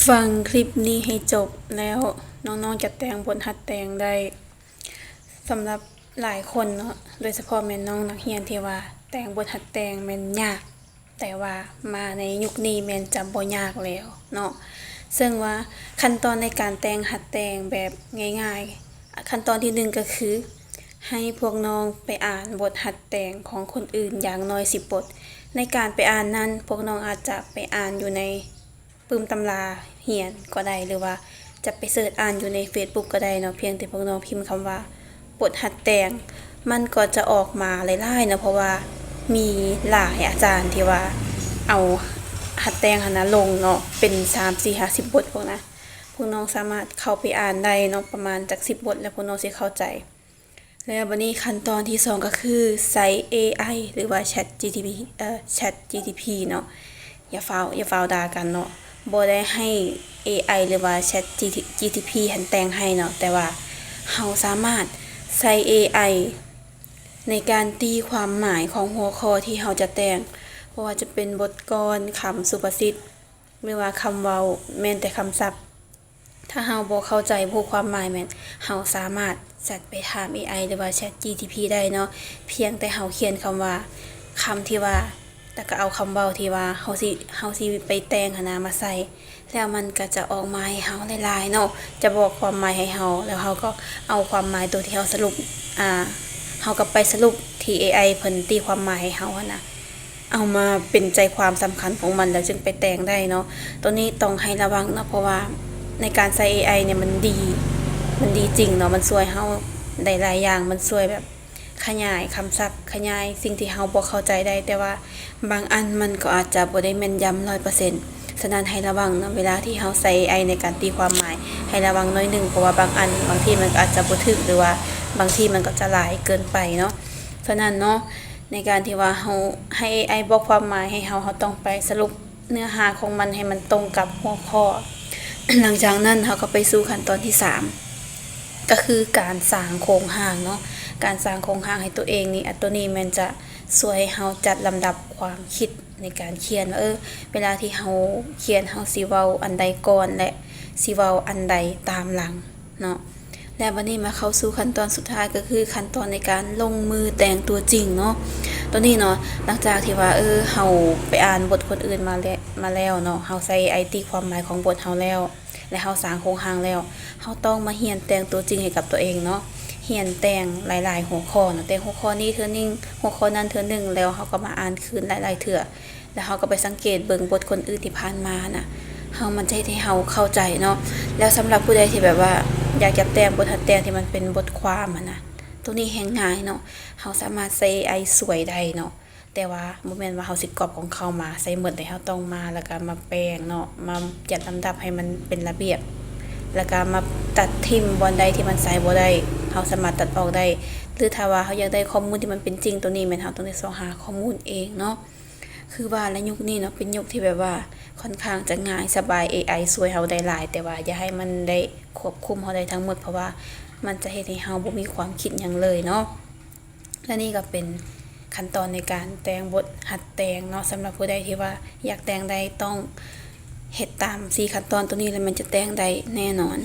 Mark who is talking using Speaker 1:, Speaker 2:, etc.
Speaker 1: ฟังคลิปนี้ให้จบแล้วน้องๆจะแต่งบทหัดแต่งได้สำหรับหลายคนเนาะโดยเฉพาะแม่นน้องนักเรียนที่ว่าแต่งบทหัดแต่งแม่นยากแต่ว่ามาในยุคนี้แม่นจะบ่ยากแล้วเนาะซึ่งว่าขั้นตอนในการแต่งหัดแต่งแบบง่ายๆขั้นตอนที่1ก็คือให้พวกน้องไปอ่านบทหัดแต่งของคนอื่นอย่างน้อย10บทในการไปอ่านนั้นพวกน้องอาจจะไปอ่านอยู่ในปึ้มตำราเรียนก็ได้หรือว่าจะไปเสิร์ชอ่านอยู่ใน Facebook ก็ได้เนาะเพียงแต่พวกน้องพิมพ์คำว่าบทหัดแต่งมันก็จะออกมาหลายๆนะเพราะว่ามีหลายอาจารย์ที่ว่าเอาหัดแต่งหั้นนะลงเนาะเป็น3 4 50บทพวกนะพวกน้องสามารถเข้าไปอ่านได้เนาะประมาณจาก10บทแล้วพวกน้องสิเข้าใจแล้วบัดนี้ขั้นตอนที่2ก็คือใช้ AI หรือว่า ChatGPT เนาะอย่าฟ้าวด่ากันเนาะบ่ได้ให้ AI หรือว่า ChatGPT หันแต่งให้เนาะแต่ว่าเฮาสามารถใช้ AI ในการตีความหมายของหัวข้อที่เฮาจะแต่งเพราะว่าจะเป็นบทกลคำสุภาษิตหรือว่าคำเว้าแม้นแต่คำศัพท์ถ้าเฮาบ่เข้าใจผู้ความหมายแม่นเฮาสามารถจัดไปถาม AI หรือว่า ChatGPT ได้เนาะเพียงแต่เฮาเขียนคำว่าคำที่ว่าแล้วก็เอาคำเว้าที่ว่าเฮาสิไปแต่งหั้นนะมาใส่แล้วมันก็จะออกมาให้เฮาหลายๆเนาะจะบอกความหมายให้เฮาแล้วเฮาก็เอาความหมายตัวที่เฮาสรุปเฮาก็ไปสรุปที่ AI เพิ่นตีความหมายให้เฮาหั้นนะเอามาเป็นใจความสำคัญของมันแล้วจึงไปแต่งได้เนาะตัวนี้ต้องให้ระวังเนาะเพราะว่าในการใช้ AI เนี่ยมันดีจริงเนาะมันช่วยเฮาได้หลายอย่างมันช่วยแบบขยายคำศัพท์ขยายสิ่งที่เฮาบ่เข้าใจได้แต่ว่าบางอันมันก็อาจจะบ่ได้แม่นยำ100%ฉะนั้นให้ระวังเนาะเวลาที่เฮาใช้ AI ในการตีความหมายให้ระวังน้อยหนึ่งเพราะว่าบางอันบางทีมันก็อาจจะบ่ถึกหรือว่าบางทีมันก็จะหลายเกินไปเนาะฉะนั้นเนาะในการที่ว่าเฮาให้ AI บอกความหมายให้เฮาต้องไปสรุปเนื้อหาของมันให้มันตรงกับหัวข้อ หลังจากนั้นเฮาก็ไปสู่ขั้นตอนที่3ก็คือการสร้างโครงร่างเนาะการสร้างโครงร่างให้ตัวเองนี่ตัวนี้มันจะช่วยให้เฮาจัดลำดับความคิดในการเขียนว่าเวลาที่เฮาเขียนเฮาสิเว้าอันใดก่อนและสิเว้าอันใดตามหลังเนาะและบัดนี้มาเข้าสู่ขั้นตอนสุดท้ายก็คือขั้นตอนในการลงมือแต่งตัวจริงเนาะตัวนี้เนาะหลังจากที่ว่าเฮาไปอ่านบทคนอื่นมาแล้วเนาะเฮาใส่ AI ตีความหมายของบทเฮาแล้วและเฮาสร้างโครงร่างแล้วเฮาต้องมาเรียนแต่งตัวจริงให้กับตัวเองเนาะเรียนแต่งหลายๆหัวข้อเนาะแต่หัวข้อนี้เทื่อนึงหัวข้อนั้นเทื่อนึงแล้วเฮาก็มาอ่านคืนหลายๆเทื่อแล้วเฮาก็ไปสังเกตเบิ่งบทคนอื่นที่ผ่านมาน่ะเฮามันจะให้เฮาเข้าใจเนาะแล้วสำหรับผู้ใดที่แบบว่าอยากจะแต่งบทหัดแต่งที่มันเป็นบทความนะตัวนี้แฮงง่ายเนาะเฮาสามารถใช้ AI สวยได้เนาะแต่ว่าบ่แม่นว่าเฮาสิก๊อปของเขามาใส่หมดแต่เฮาต้องมาแล้วก็มาแปลงเนาะมาจัดลำดับให้มันเป็นระเบียบแล้วก็มาตัดทิ่มบ่อนใดที่มันใส่บ่ได้เฮาสามารถตัดออกได้หรือถ้าว่าเฮาอยากได้ข้อมูลที่มันเป็นจริงตัวนี้แม่นเฮาต้องได้เสาะหาข้อมูลเองเนาะคือว่าในยุคนี้เนาะเป็นยุคที่แบบว่าค่อนข้างจะง่ายสบาย AI ช่วยเฮาได้หลายแต่ว่าอย่าให้มันได้ควบคุมเฮาได้ทั้งหมดเพราะว่ามันจะเฮ็ดให้เฮาบ่มีความคิดหยังเลยเนาะและนี่ก็เป็นขั้นตอนในการแต่งบทหัดแต่งเนาะสำหรับผู้ใดที่ว่าอยากแต่งได้ต้องเฮ็ดตาม4ขั้นตอนตัวนี้แล้วมันจะแต่งได้แน่นอน